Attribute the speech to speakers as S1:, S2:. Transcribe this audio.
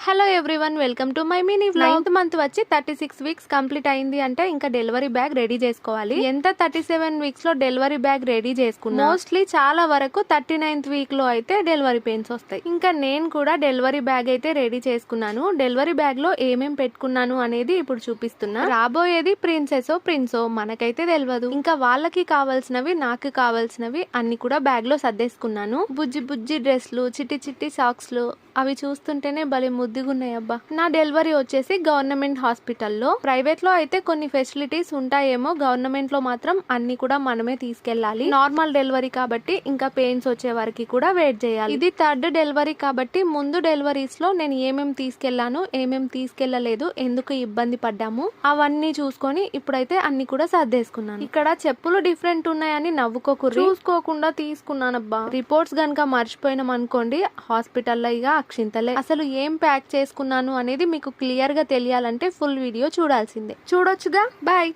S1: Hello everyone, welcome to my mini vlog. 9th month వచ్చి 36 weeks complete అయింది అంటే ఇంకా డెలివరీ బ్యాగ్ రెడీ చేసుకోవాలి. ఎంత 37 వీక్స్ లో డెలివరీ బ్యాగ్ రెడీ చేసుకున్నా మోస్ట్లీ చాలా వరకు 39th వీక్ లో అయితే డెలివరీ పెయిన్స్ వస్తాయి. ఇంకా నేను కూడా డెలివరీ బ్యాగ్ అయితే రెడీ చేసుకున్నాను. డెలివరీ బ్యాగ్ లో ఏమేం పెట్టుకున్నాను అనేది ఇప్పుడు చూపిస్తున్నా. రాబోయేది ప్రిన్సో మనకైతే తెలియదు. ఇంకా వాళ్ళకి కావాల్సినవి నాకు కావాల్సినవి అన్ని కూడా బ్యాగ్ లో సర్దేసుకున్నాను. బుజ్జి డ్రెస్లు, చిట్టి సాక్స్లు అవి చూస్తుంటేనే భలే ముద్దుగున్నాయి అబ్బా. నా డెలివరీ వచ్చేసి గవర్నమెంట్ హాస్పిటల్లో. ప్రైవేట్ లో అయితే కొన్ని ఫెసిలిటీస్ ఉంటాయేమో, గవర్నమెంట్ లో మాత్రం అన్ని కూడా మనమే తీసుకెళ్లాలి. నార్మల్ డెలివరీ కాబట్టి ఇంకా పెయిన్స్ వచ్చే వరకు కూడా వెయిట్ చేయాలి. ఇది 3rd డెలివరీ కాబట్టి ముందు డెలివరీస్ లో నేను ఏమేం తీసుకెళ్లాను, ఏమేం తీసుకెళ్లలేదు, ఎందుకు ఇబ్బంది పడ్డాము అవన్నీ చూసుకొని ఇప్పుడైతే అన్ని కూడా సర్దేసుకున్నాను. ఇక్కడ చెప్పులు డిఫరెంట్ ఉన్నాయని నవ్వుకోకుర్రి, చూసుకోకుండా తీసుకున్నానబ్బా. రిపోర్ట్స్ గనక మర్చిపోయినాం అనుకోండి హాస్పిటల్లో ఇక అక్షింతలే. అసలు ఏం ప్యాక్ చేసుకున్నాను అనేది మీకు క్లియర్ గా తెలియాలంటే ఫుల్ వీడియో చూడాల్సిందే. చూడొచ్చుగా. బాయ్.